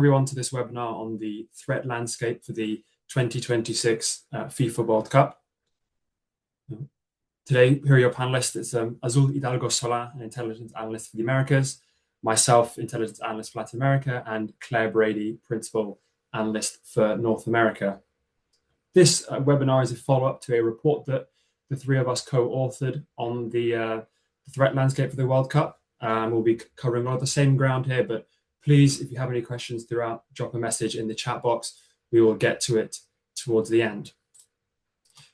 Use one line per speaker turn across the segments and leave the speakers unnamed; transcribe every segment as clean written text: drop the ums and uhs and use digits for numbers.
Everyone to this webinar on the threat landscape for the 2026 FIFA World Cup. Today, here are your panelists. It's Azul Hidalgo Sola, an intelligence analyst for the Americas, myself, intelligence analyst for Latin America, and Claire Brady, principal analyst for North America. This webinar is a follow-up to a report that the three of us co-authored on the threat landscape for the World Cup. We'll be covering a lot of the same ground here, but please, if you have any questions throughout, drop a message in the chat box. We will get to it towards the end.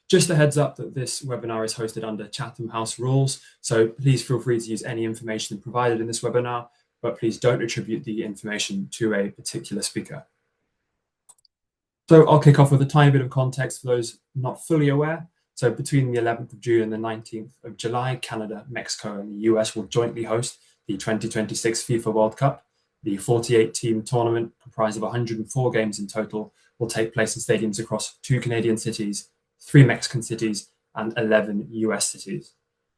Just a heads up that this webinar is hosted under Chatham House rules, so please feel free to use any information provided in this webinar, but please don't attribute the information to a particular speaker. So I'll kick off with a tiny bit of context for those not fully aware. So between the 11th of June and the 19th of July, Canada, Mexico, and the US will jointly host the 2026 FIFA World Cup. The 48-team tournament, comprised of 104 games in total, will take place in stadiums across 2 Canadian cities, 3 Mexican cities, and 11 US cities.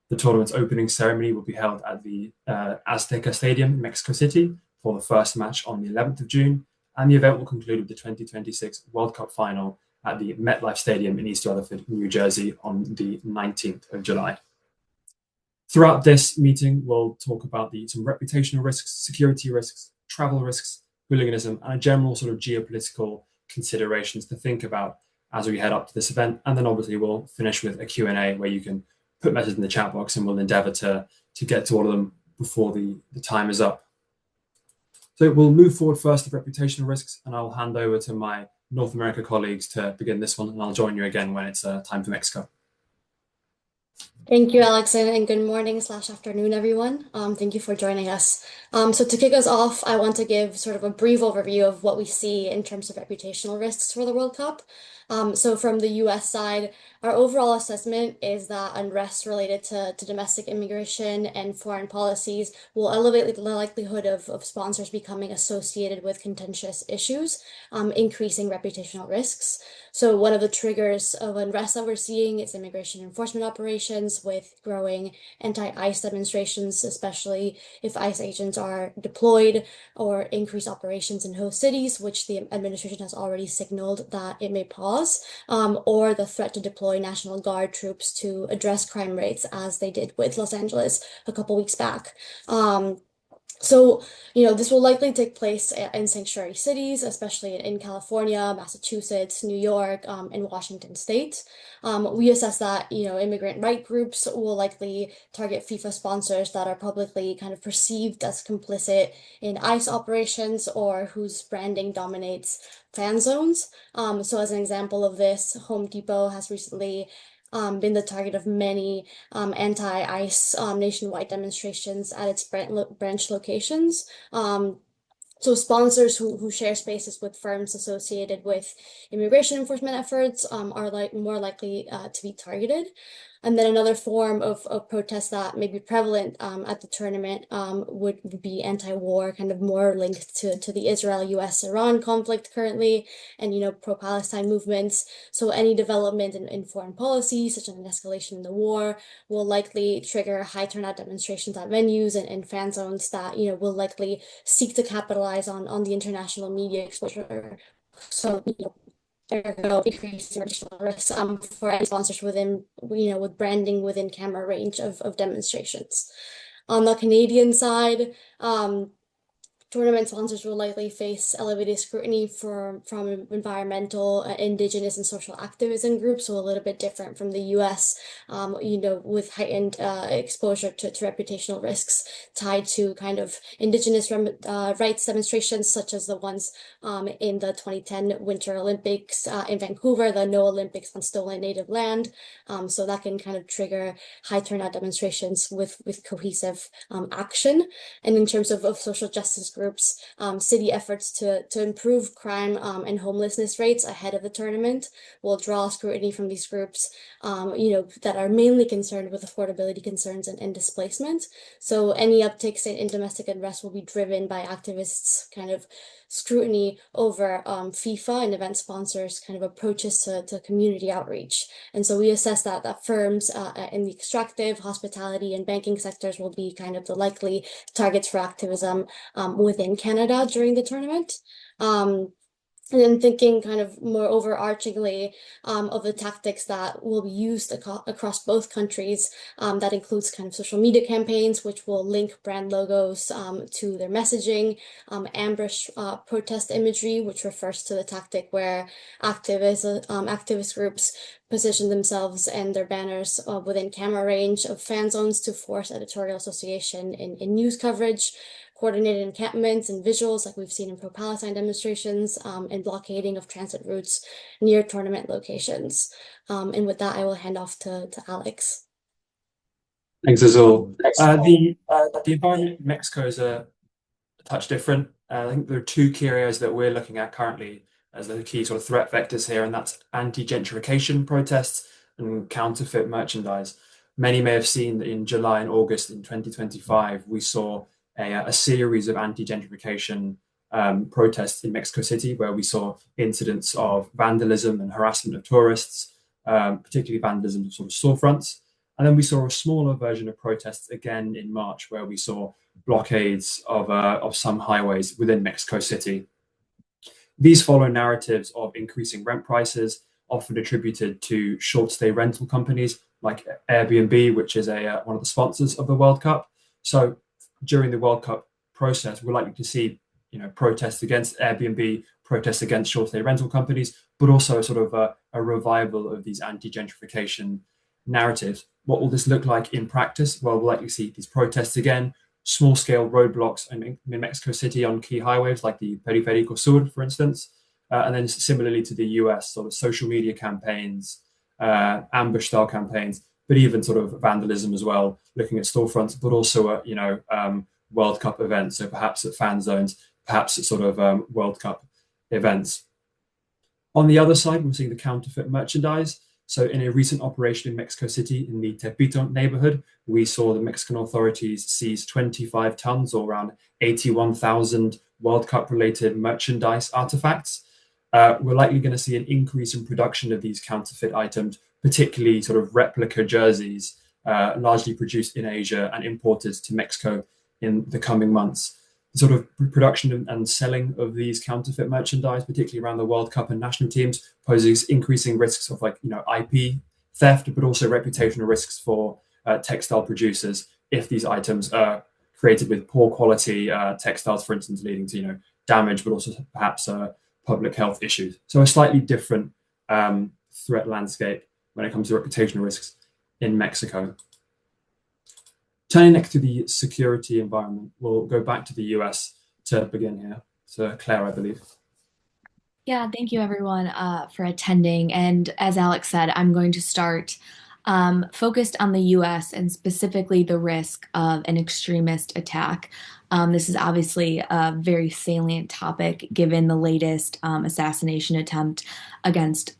The tournament's opening ceremony will be held at the Azteca Stadium in Mexico City for the first match on the 11th of June, and the event will conclude with the 2026 World Cup final at the MetLife Stadium in East Rutherford, New Jersey on the 19th of July. Throughout this meeting, we'll talk about some reputational risks, security risks, travel risks, hooliganism, and a general sort of geopolitical considerations to think about as we head up to this event. And then obviously we'll finish with a Q&A where you can put messages in the chat box, and we'll endeavor to get to all of them before the time is up. So we'll move forward first to reputational risks, and I'll hand over to my North America colleagues to begin this one, and I'll join you again when it's time for Mexico.
Thank you, Alex, and good morning/afternoon, everyone. Thank you for joining us. So to kick us off, I want to give sort of a brief overview of what we see in terms of reputational risks for the World Cup. So from the US side, our overall assessment is that unrest related to domestic immigration and foreign policies will elevate the likelihood of sponsors becoming associated with contentious issues, increasing reputational risks. So one of the triggers of unrest that we're seeing is immigration enforcement operations with growing anti-ICE demonstrations, especially if ICE agents are deployed, or increased operations in host cities, which the administration has already signaled that it may pause, or the threat to deploy National Guard troops to address crime rates, as they did with Los Angeles a couple weeks back. So, this will likely take place in sanctuary cities, especially in California, Massachusetts, New York, and Washington State. We assess that, immigrant right groups will likely target FIFA sponsors that are publicly kind of perceived as complicit in ICE operations or whose branding dominates fan zones. So as an example of this, Home Depot has recently been the target of many anti-ICE nationwide demonstrations at its branch locations. So sponsors who share spaces with firms associated with immigration enforcement efforts are more likely to be targeted. And then another form of protest that may be prevalent at the tournament would be anti-war, kind of more linked to the Israel-US-Iran conflict currently, and pro-Palestine movements. So any development in foreign policy, such as an escalation in the war, will likely trigger high turnout demonstrations at venues and fan zones that will likely seek to capitalize on the international media exposure. So decreasing additional risks for any sponsors within, with branding within camera range of demonstrations. On the Canadian side, tournament sponsors will likely face elevated scrutiny from environmental, indigenous, and social activism groups, so a little bit different from the US, with heightened exposure to reputational risks tied to kind of indigenous rights demonstrations, such as the ones in the 2010 Winter Olympics in Vancouver, the No Olympics on Stolen Native Land. So that can kind of trigger high turnout demonstrations with cohesive action. And in terms of social justice groups, city efforts to improve crime and homelessness rates ahead of the tournament will draw scrutiny from these groups, that are mainly concerned with affordability concerns and displacement. So any upticks in domestic unrest will be driven by activists' kind of scrutiny over FIFA and event sponsors' kind of approaches to community outreach. And so we assess that firms in the extractive, hospitality, and banking sectors will be kind of the likely targets for activism within Canada during the tournament. And then thinking kind of more overarchingly of the tactics that will be used across both countries. That includes kind of social media campaigns, which will link brand logos to their messaging, ambush protest imagery, which refers to the tactic where activist groups position themselves and their banners within camera range of fan zones to force editorial association in news coverage, coordinated encampments and visuals like we've seen in pro-Palestine demonstrations, and blockading of transit routes near tournament locations. And with that, I will hand off to Alex.
Thanks, Azul. The environment in Mexico is a touch different. I think there are two key areas that we're looking at currently as the key sort of threat vectors here, and that's anti-gentrification protests and counterfeit merchandise. Many may have seen that in July and August in 2025, we saw a series of anti-gentrification protests in Mexico City, where we saw incidents of vandalism and harassment of tourists, particularly vandalism of sort of storefronts. And then we saw a smaller version of protests again in March, where we saw blockades of some highways within Mexico City. These follow narratives of increasing rent prices, often attributed to short stay rental companies like Airbnb, which is one of the sponsors of the World Cup. So during the World Cup process, we're likely to see protests against Airbnb, protests against short stay rental companies, but also sort of a revival of these anti gentrification narratives. What will this look like in practice? Well, we'll likely see these protests again, small scale roadblocks in Mexico City on key highways like the Periférico Sur, for instance. And then similarly to the US, sort of social media campaigns, ambush style campaigns, but even sort of vandalism as well, looking at storefronts, but also at, World Cup events. So perhaps at fan zones, perhaps at sort of World Cup events. On the other side, we're seeing the counterfeit merchandise. So, in a recent operation in Mexico City in the Tepito neighborhood, we saw the Mexican authorities seize 25 tons or around 81,000 World Cup related merchandise artifacts. We're likely going to see an increase in production of these counterfeit items, particularly sort of replica jerseys, largely produced in Asia and imported to Mexico in the coming months. The sort of production and selling of these counterfeit merchandise, particularly around the World Cup and national teams, poses increasing risks of IP theft, but also reputational risks for textile producers if these items are created with poor quality textiles, for instance, leading to damage, but also perhaps public health issues. So a slightly different threat landscape when it comes to reputational risks in Mexico. Turning next to the security environment, we'll go back to the US to begin here. So Claire, I believe.
Yeah, thank you everyone for attending. And as Alex said, I'm going to start focused on the US and specifically the risk of an extremist attack. This is obviously a very salient topic given the latest assassination attempt against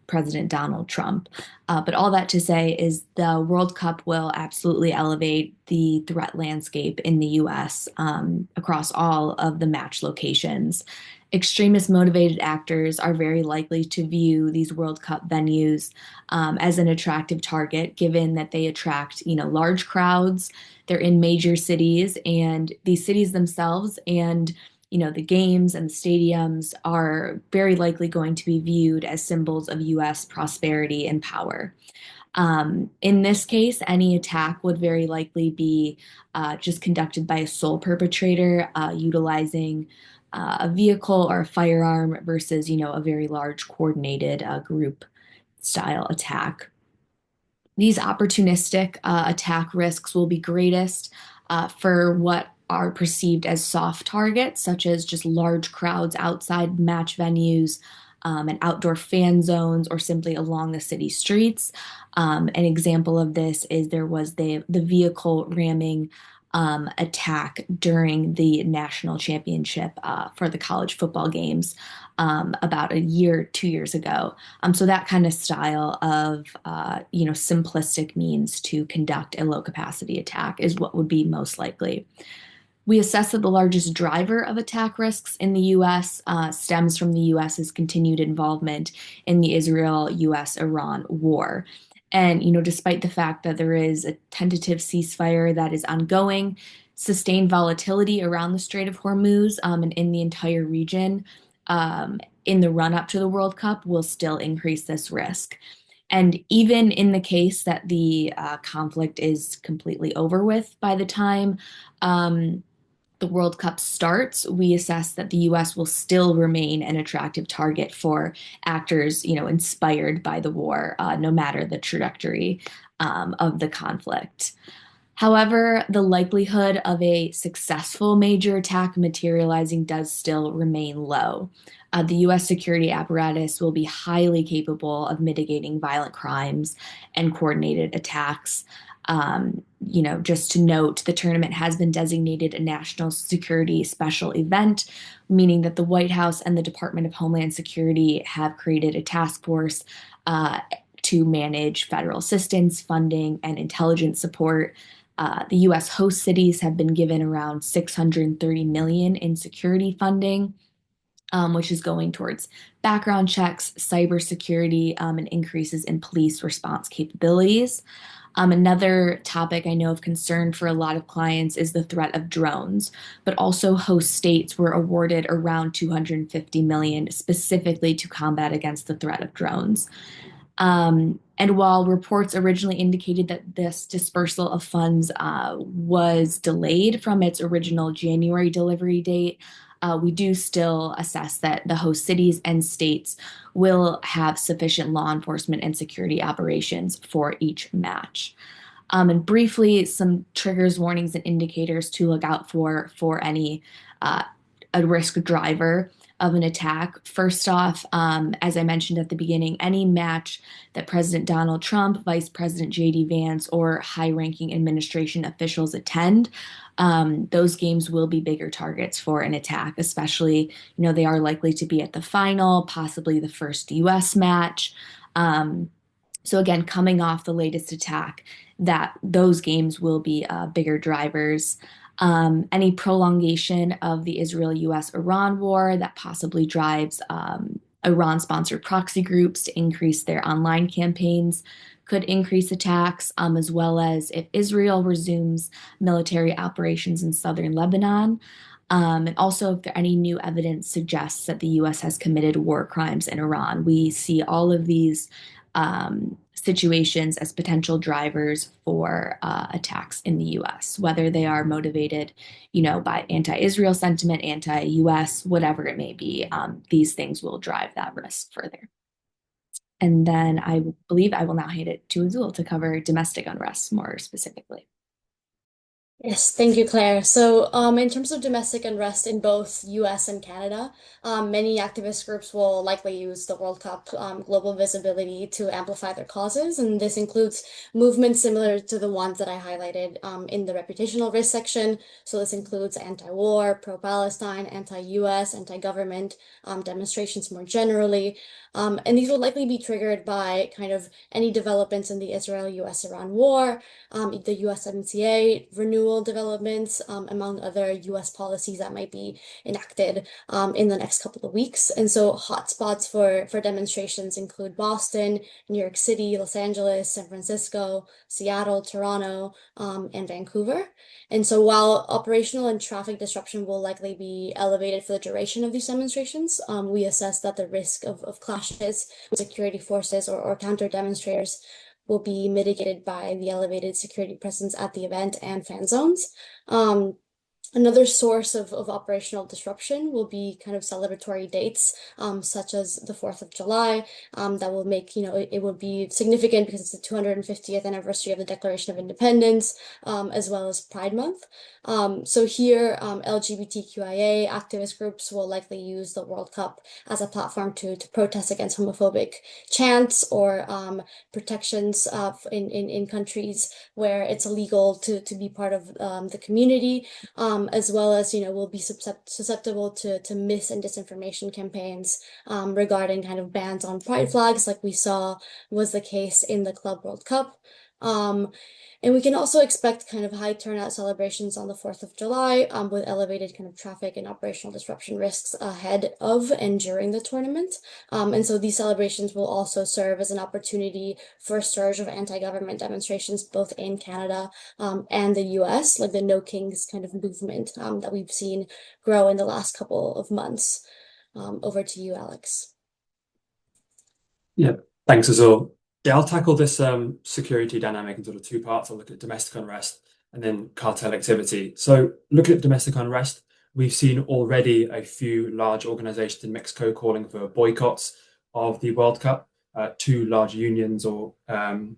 President Donald Trump. But all that to say is the World Cup will absolutely elevate the threat landscape in the US across all of the match locations. Extremist motivated actors are very likely to view these World Cup venues as an attractive target, given that they attract, large crowds. They're in major cities, and these cities themselves and the games and the stadiums are very likely going to be viewed as symbols of U.S. prosperity and power. In this case, any attack would very likely be just conducted by a sole perpetrator, utilizing a vehicle or a firearm versus, a very large coordinated group style attack. These opportunistic attack risks will be greatest for what are perceived as soft targets, such as just large crowds outside match venues, and outdoor fan zones, or simply along the city streets. An example of this is there was the vehicle ramming attack during the national championship for the college football games about 2 years ago. So that kind of style of simplistic means to conduct a low capacity attack is what would be most likely. We assess that the largest driver of attack risks in the U.S. Stems from the U.S.'s continued involvement in the Israel-U.S.-Iran war. And, despite the fact that there is a tentative ceasefire that is ongoing, sustained volatility around the Strait of Hormuz and in the entire region in the run up to the World Cup will still increase this risk. And even in the case that the conflict is completely over with by the time the World Cup starts, we assess that the US will still remain an attractive target for actors, inspired by the war, no matter the trajectory of the conflict. However, the likelihood of a successful major attack materializing does still remain low. The US security apparatus will be highly capable of mitigating violent crimes and coordinated attacks. Just to note, the tournament has been designated a national security special event, meaning that the White House and the Department of Homeland Security have created a task force to manage federal assistance, funding, and intelligence support. The U.S. host cities have been given around $630 million in security funding, which is going towards background checks, cybersecurity, and increases in police response capabilities. Another topic I know of concern for a lot of clients is the threat of drones, but also host states were awarded around $250 million specifically to combat against the threat of drones. And while reports originally indicated that this dispersal of funds was delayed from its original January delivery date, we do still assess that the host cities and states will have sufficient law enforcement and security operations for each match. And briefly, some triggers, warnings, and indicators to look out for any a risk driver of an attack. First off, as I mentioned at the beginning, any match that President Donald Trump, Vice President J.D. Vance, or high-ranking administration officials attend, those games will be bigger targets for an attack, especially, they are likely to be at the final, possibly the first U.S. match. So again, coming off the latest attack, that those games will be bigger drivers. Any prolongation of the Israel-US-Iran war that possibly drives Iran-sponsored proxy groups to increase their online campaigns could increase attacks, as well as if Israel resumes military operations in southern Lebanon. And also, if there any new evidence suggests that the U.S. has committed war crimes in Iran, we see all of these situations as potential drivers for attacks in the U.S., whether they are motivated, by anti-Israel sentiment, anti-U.S., whatever it may be. These things will drive that risk further. And then I believe I will now hand it to Azul to cover domestic unrest more specifically.
Yes, thank you, Claire. So, in terms of domestic unrest in both US and Canada, many activist groups will likely use the World Cup global visibility to amplify their causes, and this includes movements similar to the ones that I highlighted in the reputational risk section. So this includes anti-war, pro-Palestine, anti-US, anti-government demonstrations more generally. And these will likely be triggered by kind of any developments in the Israel-US-Iran war, the USMCA renewal developments, among other US policies that might be enacted in the next couple of weeks. And so hotspots for demonstrations include Boston, New York City, Los Angeles, San Francisco, Seattle, Toronto, and Vancouver. And so while operational and traffic disruption will likely be elevated for the duration of these demonstrations, we assess that the risk of clashes with security forces or counter demonstrators will be mitigated by the elevated security presence at the event and fan zones. Another source of operational disruption will be kind of celebratory dates, such as the 4th of July, that will make, it will be significant because it's the 250th anniversary of the Declaration of Independence, as well as Pride Month. So here, LGBTQIA activist groups will likely use the World Cup as a platform to protest against homophobic chants or protections in countries where it's illegal to be part of the community. As well as, will be susceptible to mis and disinformation campaigns regarding kind of bans on pride flags, like we saw was the case in the Club World Cup. And we can also expect kind of high turnout celebrations on the 4th of July, with elevated kind of traffic and operational disruption risks ahead of and during the tournament. And so these celebrations will also serve as an opportunity for a surge of anti-government demonstrations, both in Canada and the US, like the No Kings kind of movement that we've seen grow in the last couple of months. Over to you, Alex.
Yeah, thanks, Azul. Yeah, I'll tackle this security dynamic in sort of two parts. I'll look at domestic unrest and then cartel activity. So looking at domestic unrest, we've seen already a few large organizations in Mexico calling for boycotts of the World Cup. Two large unions or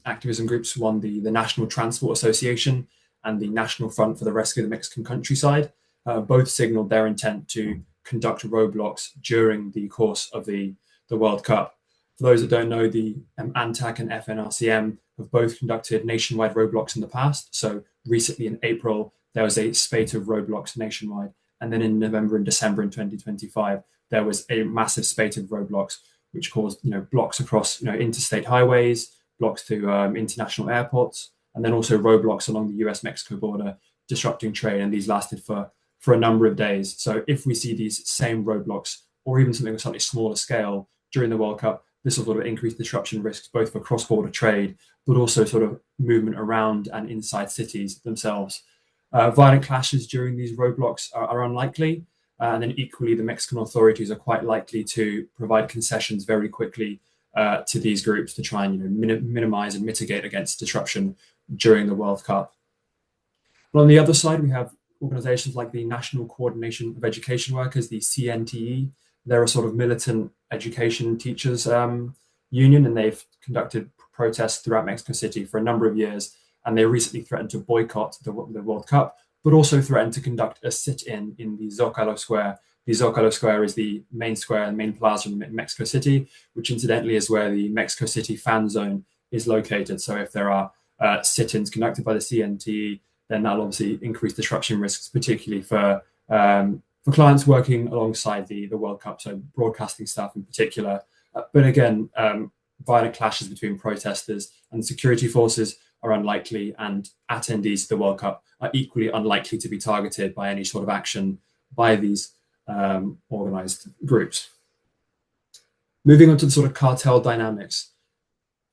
activism groups, one the National Transport Association and the National Front for the Rescue of the Mexican Countryside, both signaled their intent to conduct roadblocks during the course of the World Cup. For those that don't know, the ANTAC and FNRCM have both conducted nationwide roadblocks in the past. So recently in April, there was a spate of roadblocks nationwide. And then in November and December in 2025, there was a massive spate of roadblocks, which caused blocks across interstate highways, blocks to international airports, and then also roadblocks along the US-Mexico border, disrupting trade. And these lasted for a number of days. So if we see these same roadblocks, or even something on a slightly smaller scale during the World Cup, this will sort of increase disruption risks both for cross-border trade, but also sort of movement around and inside cities themselves. Violent clashes during these roadblocks are unlikely, and then equally the Mexican authorities are quite likely to provide concessions very quickly to these groups to try and minimize and mitigate against disruption during the World Cup. But on the other side, we have organizations like the National Coordination of Education Workers, the CNTE. They're a sort of militant education teachers union, and they've conducted protests throughout Mexico City for a number of years. And they recently threatened to boycott the World Cup, but also threatened to conduct a sit-in in the Zocalo Square. The Zocalo Square is the main square and main plaza in Mexico City, which incidentally is where the Mexico City fan zone is located. So if there are sit-ins conducted by the CNTE, then that'll obviously increase disruption risks, particularly for clients working alongside the World Cup, so broadcasting staff in particular. But again, violent clashes between protesters and security forces are unlikely, and attendees to the World Cup are equally unlikely to be targeted by any sort of action by these organized groups. Moving on to the sort of cartel dynamics.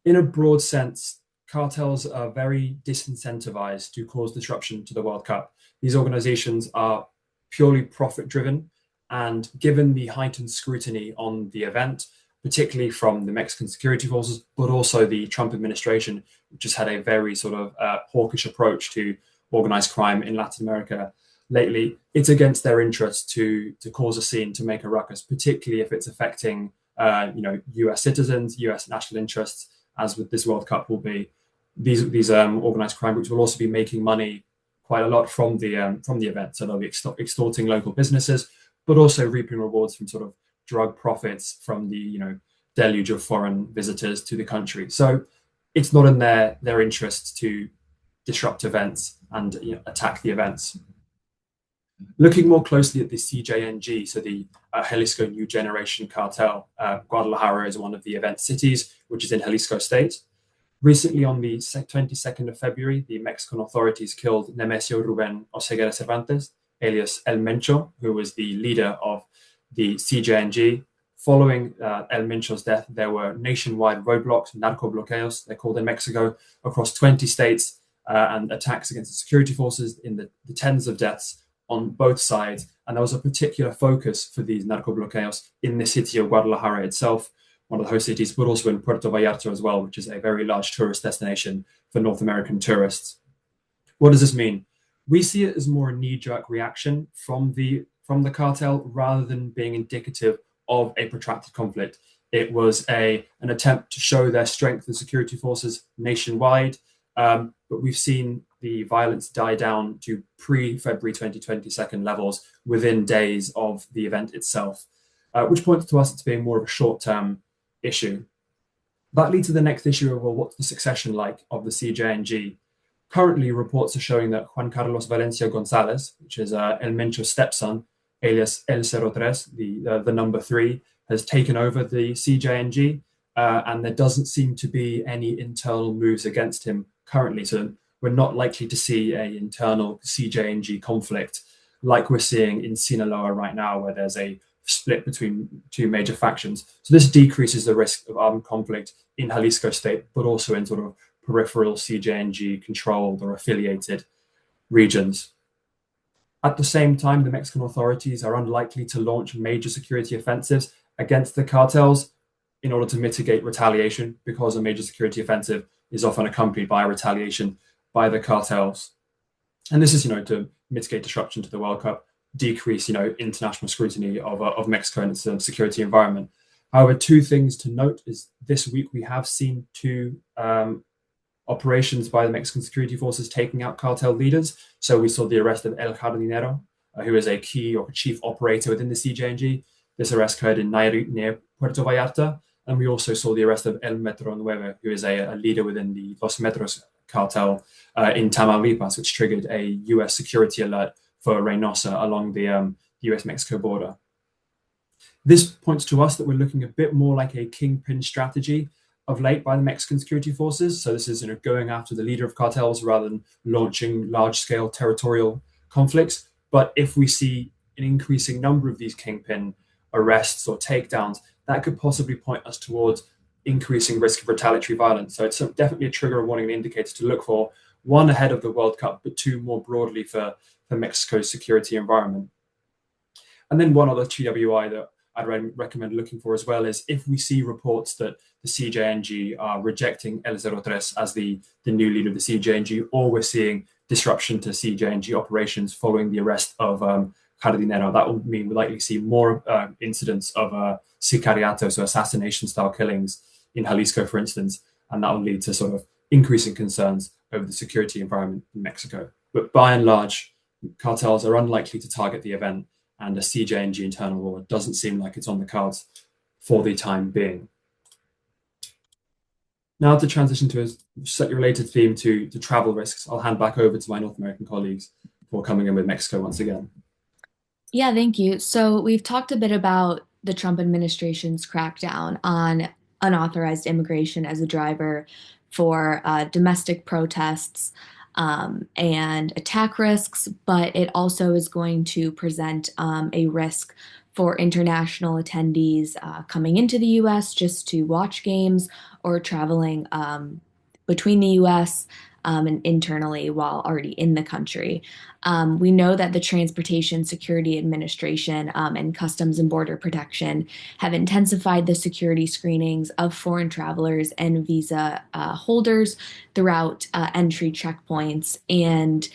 In a broad sense, cartels are very disincentivized to cause disruption to the World Cup. These organizations are purely profit-driven, and given the heightened scrutiny on the event, particularly from the Mexican security forces, but also the Trump administration, which has had a very sort of hawkish approach to organized crime in Latin America lately, it's against their interest to cause a scene, to make a ruckus, particularly if it's affecting US citizens, US national interests, as with this World Cup will be. These organized crime groups will also be making money quite a lot from the event. So they'll be extorting local businesses, but also reaping rewards from sort of drug profits from the deluge of foreign visitors to the country. So it's not in their interest to disrupt events and attack the events. Looking more closely at the CJNG, so the Jalisco New Generation Cartel, Guadalajara is one of the event cities, which is in Jalisco State. Recently, on the 22nd of February, the Mexican authorities killed Nemesio Ruben Oseguera Cervantes, alias El Mencho, who was the leader of the CJNG. Following El Mencho's death, there were nationwide roadblocks, narco bloqueos, they're called in Mexico, across 20 states, and attacks against the security forces in the tens of deaths on both sides. And there was a particular focus for these narco bloqueos in the city of Guadalajara itself, one of the host cities, but also in Puerto Vallarta as well, which is a very large tourist destination for North American tourists. What does this mean? We see it as more a knee-jerk reaction from the cartel rather than being indicative of a protracted conflict. It was an attempt to show their strength as security forces nationwide, but we've seen the violence die down to pre-February 2022 levels within days of the event itself, which points to us as being more of a short-term issue. That leads to the next issue of, well, what's the succession like of the CJNG? Currently, reports are showing that Juan Carlos Valencia Gonzalez, which is El Mencho's stepson, alias El 03, the number 3, has taken over the CJNG, and there doesn't seem to be any internal moves against him currently. So we're not likely to see an internal CJNG conflict like we're seeing in Sinaloa right now, where there's a split between two major factions. So this decreases the risk of armed conflict in Jalisco state, but also in sort of peripheral CJNG controlled or affiliated regions. At the same time, the Mexican authorities are unlikely to launch major security offensives against the cartels in order to mitigate retaliation, because a major security offensive is often accompanied by a retaliation by the cartels. And this is, to mitigate disruption to the World Cup, decrease, international scrutiny of Mexico and its security environment. However, two things to note is this week we have seen two operations by the Mexican security forces taking out cartel leaders. So we saw the arrest of El Jardinero, who is a key or chief operator within the CJNG. This arrest occurred in Nayarit near Puerto Vallarta. And we also saw the arrest of El Metro Nueve, who is a leader within the Los Metros cartel in Tamaulipas, which triggered a US security alert for Reynosa along the US-Mexico border. This points to us that we're looking a bit more like a kingpin strategy of late by the Mexican security forces. So this is going after the leader of cartels rather than launching large-scale territorial conflicts. But if we see an increasing number of these kingpin arrests or takedowns, that could possibly point us towards increasing risk of retaliatory violence. So it's definitely a trigger warning indicator to look for, one, ahead of the World Cup, but two, more broadly for Mexico's security environment. And then one other TWI that I'd recommend looking for as well is if we see reports that the CJNG are rejecting El 03 as the new leader of the CJNG, or we're seeing disruption to CJNG operations following the arrest of Jardinero, that will mean we're likely to see more incidents of sicariato, so assassination-style killings in Jalisco, for instance, and that will lead to sort of increasing concerns over the security environment in Mexico. But by and large, cartels are unlikely to target the event, and a CJNG internal war doesn't seem like it's on the cards for the time being. Now to transition to a slightly related theme to travel risks, I'll hand back over to my North American colleagues for coming in with Mexico once again.
Yeah, thank you. So we've talked a bit about the Trump administration's crackdown on unauthorized immigration as a driver for domestic protests and attack risks, but it also is going to present a risk for international attendees coming into the US just to watch games or traveling between the US and internally while already in the country. We know that the Transportation Security Administration and Customs and Border Protection have intensified the security screenings of foreign travelers and visa holders throughout entry checkpoints. And,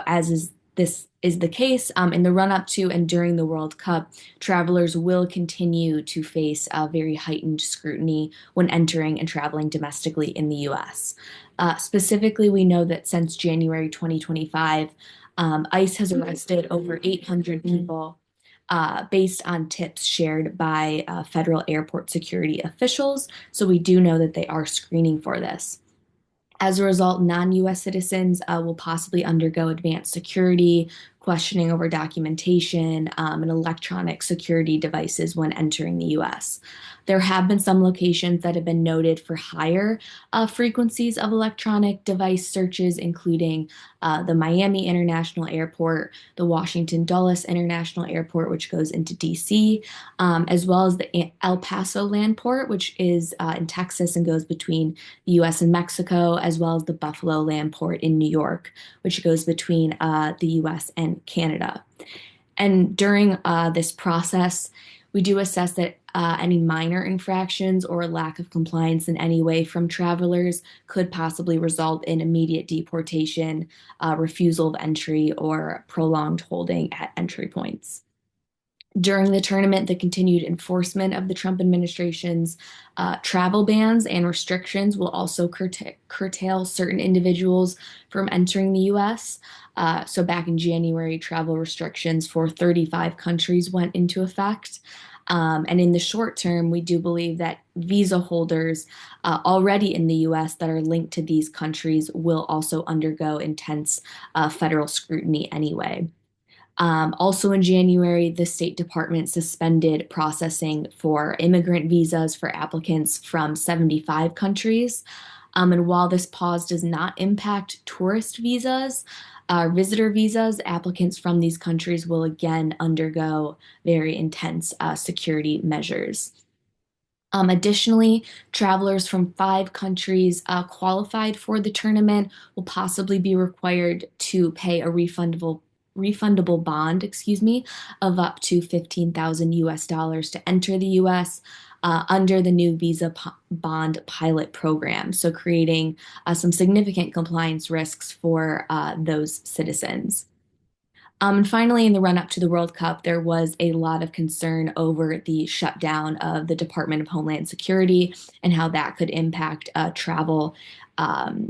as this is the case in the run up to and during the World Cup, travelers will continue to face very heightened scrutiny when entering and traveling domestically in the US. Specifically, we know that since January 2025, ICE has arrested over 800 people based on tips shared by federal airport security officials. So we do know that they are screening for this. As a result, non-US citizens will possibly undergo advanced security, questioning over documentation, and electronic security devices when entering the US. There have been some locations that have been noted for higher frequencies of electronic device searches, including the Miami International Airport, the Washington Dulles International Airport, which goes into DC, as well as the El Paso Land Port, which is in Texas and goes between the US and Mexico, as well as the Buffalo Land Port in New York, which goes between the US and Canada. And during this process, we do assess that any minor infractions or lack of compliance in any way from travelers could possibly result in immediate deportation, refusal of entry, or prolonged holding at entry points. During the tournament, the continued enforcement of the Trump administration's travel bans and restrictions will also curtail certain individuals from entering the U.S. So back in January, travel restrictions for 35 countries went into effect. And in the short term, we do believe that visa holders already in the U.S. that are linked to these countries will also undergo intense federal scrutiny anyway. Also in January, the State Department suspended processing for immigrant visas for applicants from 75 countries. And while this pause does not impact tourist visas, visitor visas, applicants from these countries will again undergo very intense security measures. Additionally, travelers from 5 countries qualified for the tournament will possibly be required to pay a refundable bond, of up to 15,000 US dollars to enter the US under the new bond pilot program. So creating some significant compliance risks for those citizens. And finally, in the run up to the World Cup, there was a lot of concern over the shutdown of the Department of Homeland Security and how that could impact travel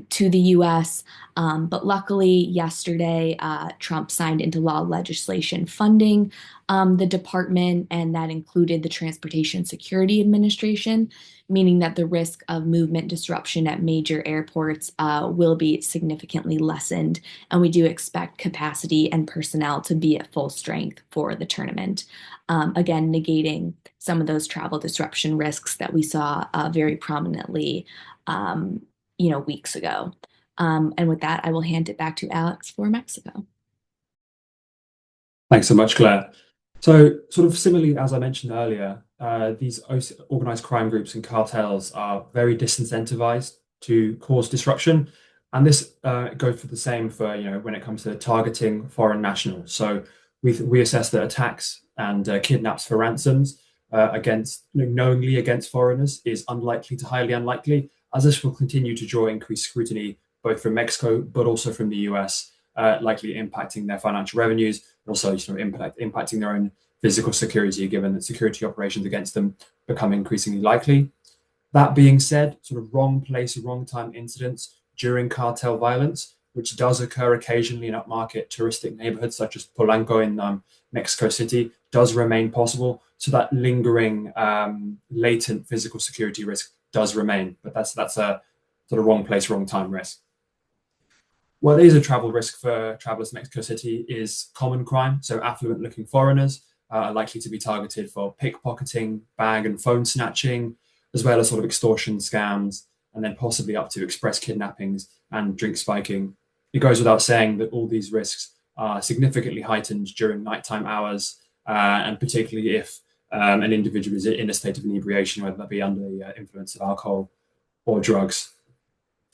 to the US. But luckily, yesterday, Trump signed into law legislation funding the department, and that included the Transportation Security Administration, meaning that the risk of movement disruption at major airports will be significantly lessened. And we do expect capacity and personnel to be at full strength for the tournament. Again, negating some of those travel disruption risks that we saw very prominently, weeks ago. And with that, I will hand it back to Alex for Mexico.
Thanks so much, Claire. So, sort of similarly, as I mentioned earlier, these organized crime groups and cartels are very disincentivized to cause disruption. And this goes for the same for, when it comes to targeting foreign nationals. So we assess that attacks and kidnaps for ransoms knowingly against foreigners is unlikely to highly unlikely, as this will continue to draw increased scrutiny both from Mexico, but also from the US, likely impacting their financial revenues, and also impacting their own physical security, given that security operations against them become increasingly likely. That being said, sort of wrong place, wrong time incidents during cartel violence, which does occur occasionally in upmarket touristic neighborhoods such as Polanco in Mexico City, does remain possible. So that lingering latent physical security risk does remain, but that's a sort of wrong place, wrong time risk. What is a travel risk for travelers to Mexico City is common crime. So affluent looking foreigners are likely to be targeted for pickpocketing, bag and phone snatching, as well as sort of extortion scams, and then possibly up to express kidnappings and drink spiking. It goes without saying that all these risks are significantly heightened during nighttime hours, and particularly if an individual is in a state of inebriation, whether that be under the influence of alcohol or drugs.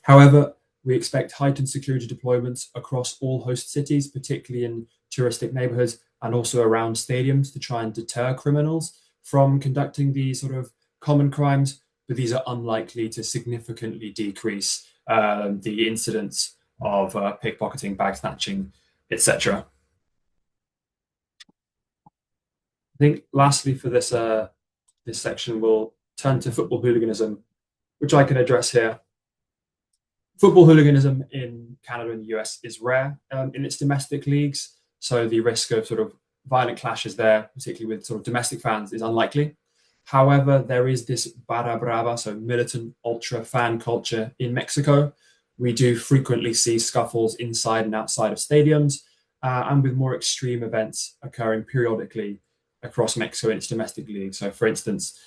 However, we expect heightened security deployments across all host cities, particularly in touristic neighborhoods and also around stadiums, to try and deter criminals from conducting these sort of common crimes, but these are unlikely to significantly decrease the incidence of pickpocketing, bag snatching, etc. I think lastly for this section, we'll turn to football hooliganism, which I can address here. Football hooliganism in Canada and the US is rare in its domestic leagues, so the risk of sort of violent clashes there, particularly with sort of domestic fans, is unlikely. However, there is this barra brava, so militant ultra fan culture in Mexico. We do frequently see scuffles inside and outside of stadiums, and with more extreme events occurring periodically across Mexico in its domestic league. So, for instance,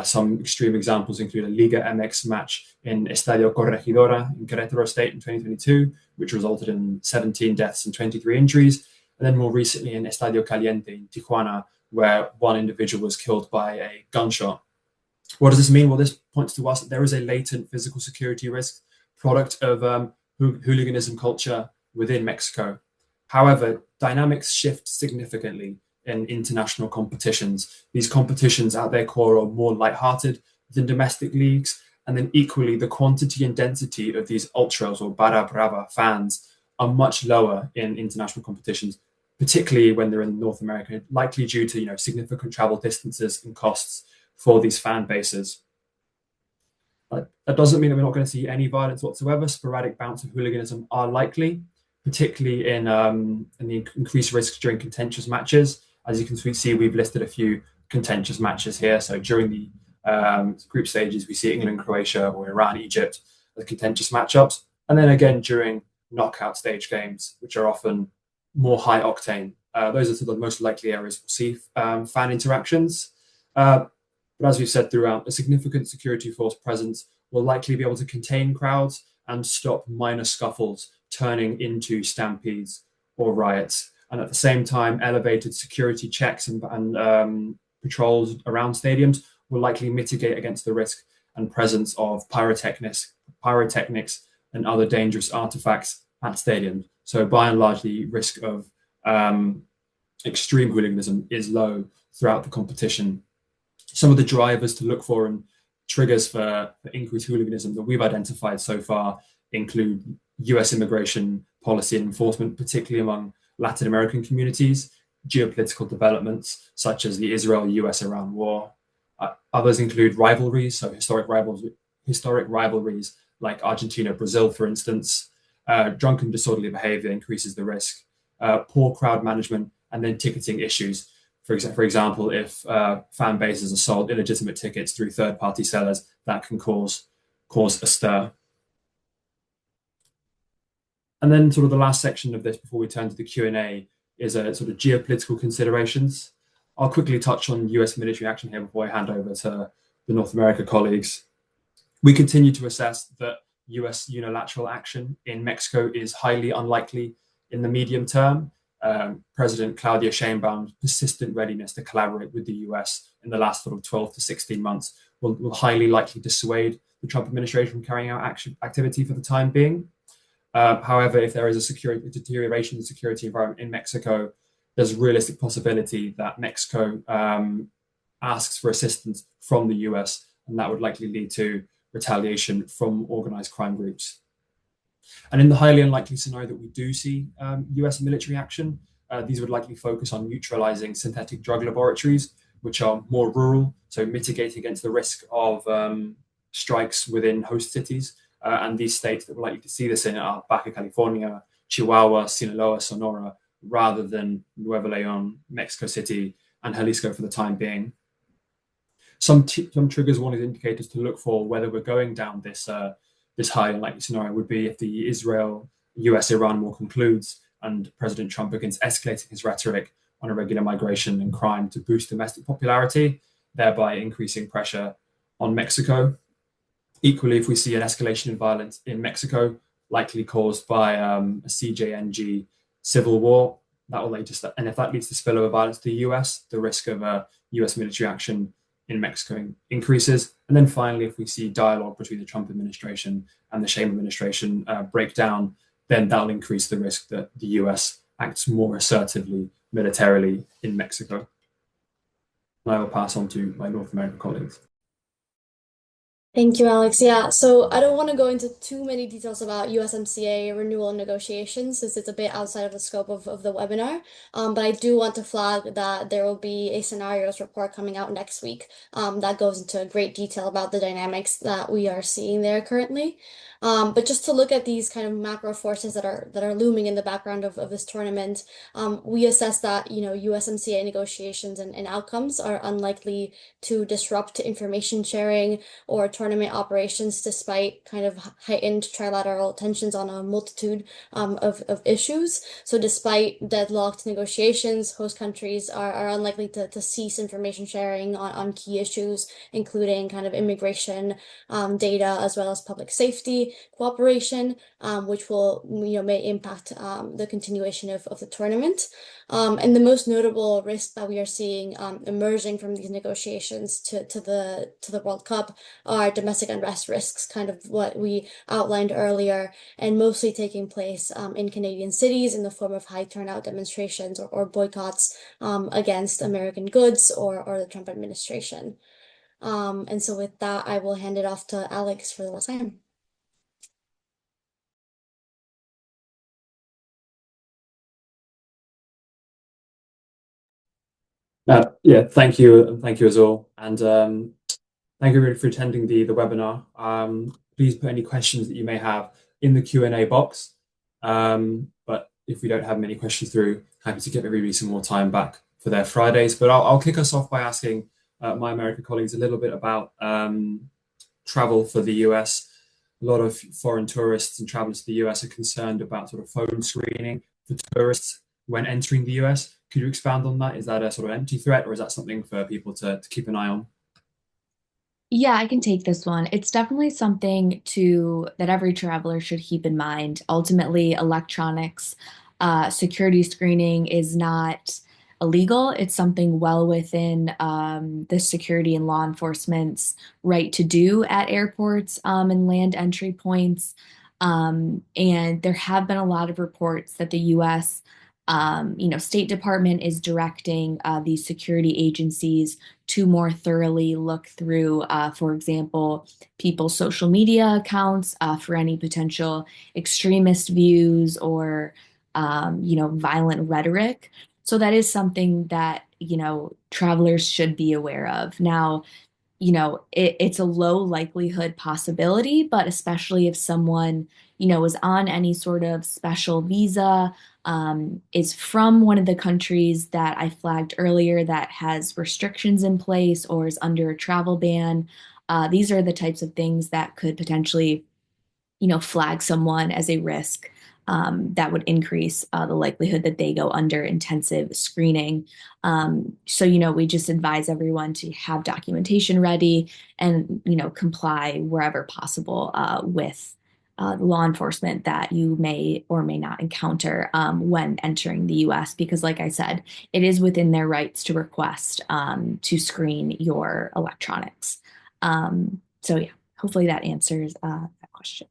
some extreme examples include a Liga MX match in Estadio Corregidora in Querétaro State in 2022, which resulted in 17 deaths and 23 injuries. And then more recently in Estadio Caliente in Tijuana, where one individual was killed by a gunshot. What does this mean? Well, this points to us that there is a latent physical security risk product of hooliganism culture within Mexico. However, dynamics shift significantly in international competitions. These competitions at their core are more lighthearted than domestic leagues, and then equally the quantity and density of these ultras or barra brava fans are much lower in international competitions, particularly when they're in North America, likely due to significant travel distances and costs for these fan bases. That doesn't mean that we're not going to see any violence whatsoever. Sporadic bouts of hooliganism are likely, particularly in the increased risks during contentious matches. As you can see, we've listed a few contentious matches here. So during the group stages, we see England, Croatia, or Iran, Egypt as contentious matchups. And then again, during knockout stage games, which are often more high octane. Those are the most likely areas we'll see fan interactions. But as we've said throughout, a significant security force presence will likely be able to contain crowds and stop minor scuffles turning into stampedes or riots. And at the same time, elevated security checks and patrols around stadiums will likely mitigate against the risk and presence of pyrotechnics and other dangerous artifacts at stadiums. So by and large, the risk of extreme hooliganism is low throughout the competition. Some of the drivers to look for and triggers for increased hooliganism that we've identified so far include US immigration policy and enforcement, particularly among Latin American communities, geopolitical developments such as the Israel-US-Iran war. Others include rivalries, so historic rivalries like Argentina-Brazil, for instance. Drunken disorderly behavior increases the risk. Poor crowd management, and then ticketing issues. For example, if fan bases are sold illegitimate tickets through third-party sellers, that can cause a stir. And then sort of the last section of this before we turn to the Q&A is a sort of geopolitical considerations. I'll quickly touch on US military action here before I hand over to the North America colleagues. We continue to assess that US unilateral action in Mexico is highly unlikely in the medium term. President Claudia Sheinbaum's persistent readiness to collaborate with the US in the last sort of 12 to 16 months will highly likely dissuade the Trump administration from carrying out activity for the time being. However, if there is a deterioration in the security environment in Mexico, there's a realistic possibility that Mexico asks for assistance from the US, and that would likely lead to retaliation from organized crime groups. And in the highly unlikely scenario that we do see US military action, these would likely focus on neutralizing synthetic drug laboratories, which are more rural, so mitigating against the risk of strikes within host cities. And these states that we're likely to see this in are Baja California, Chihuahua, Sinaloa, Sonora, rather than Nuevo León, Mexico City, and Jalisco for the time being. Some triggers, one of the indicators to look for whether we're going down this high unlikely scenario would be if the Israel-US-Iran war concludes and President Trump begins escalating his rhetoric on irregular migration and crime to boost domestic popularity, thereby increasing pressure on Mexico. Equally, if we see an escalation in violence in Mexico, likely caused by a CJNG civil war, that will later, and if that leads to spillover violence to the US, the risk of US military action in Mexico increases. And then finally, if we see dialogue between the Trump administration and the Sheinbaum administration break down, then that'll increase the risk that the US acts more assertively militarily in Mexico. And I will pass on to my North American colleagues.
Thank you, Alex. Yeah, so I don't want to go into too many details about USMCA renewal negotiations since it's a bit outside of the scope of the webinar. But I do want to flag that there will be a scenarios report coming out next week that goes into great detail about the dynamics that we are seeing there currently. But just to look at these kind of macro forces that are looming in the background of this tournament, we assess that USMCA negotiations and outcomes are unlikely to disrupt information sharing or tournament operations despite kind of heightened trilateral tensions on a multitude of issues. So despite deadlocked negotiations, host countries are unlikely to cease information sharing on key issues, including kind of immigration data as well as public safety cooperation, which will may impact the continuation of the tournament. And the most notable risk that we are seeing emerging from these negotiations to the World Cup are domestic unrest risks, kind of what we outlined earlier, and mostly taking place in Canadian cities in the form of high turnout demonstrations or boycotts against American goods or the Trump administration. And so with that, I will hand it off to Alex for the last time.
Yeah, thank you, Azul, and thank you really for attending the webinar. Please put any questions that you may have in the Q&A box. But if we don't have many questions through, happy to give everybody some more time back for their Fridays. But I'll kick us off by asking my American colleagues a little bit about travel for the US. A lot of foreign tourists and travelers to the US are concerned about sort of phone screening for tourists when entering the US. Could you expand on that? Is that a sort of empty threat, or is that something for people to keep an eye on?
Yeah, I can take this one. It's definitely something to that every traveler should keep in mind. Ultimately, electronics security screening is not illegal. It's something well within the security and law enforcement's right to do at airports and land entry points. And there have been a lot of reports that the U.S. State Department is directing these security agencies to more thoroughly look through, for example, people's social media accounts for any potential extremist views or, violent rhetoric. So that is something that, travelers should be aware of. Now, it's a low likelihood possibility, but especially if someone, is on any sort of special visa, is from one of the countries that I flagged earlier that has restrictions in place or is under a travel ban, these are the types of things that could potentially flag someone as a risk that would increase the likelihood that they go under intensive screening. So, we just advise everyone to have documentation ready and, comply wherever possible with the law enforcement that you may or may not encounter when entering the US, because, like I said, it is within their rights to request to screen your electronics. So, yeah, hopefully that answers that question.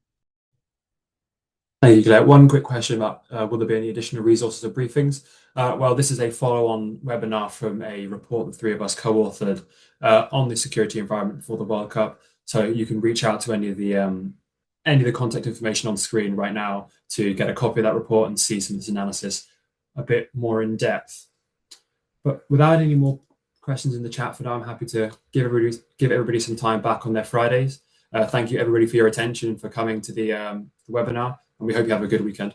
Thank you, Claire. One quick question about will there be any additional resources or briefings? Well, this is a follow-on webinar from a report the three of us co-authored on the security environment before the World Cup. So you can reach out to any of the contact information on screen right now to get a copy of that report and see some of this analysis a bit more in depth. But without any more questions in the chat for now, I'm happy to give everybody some time back on their Fridays. Thank you everybody for your attention, for coming to the webinar, and we hope you have a good weekend.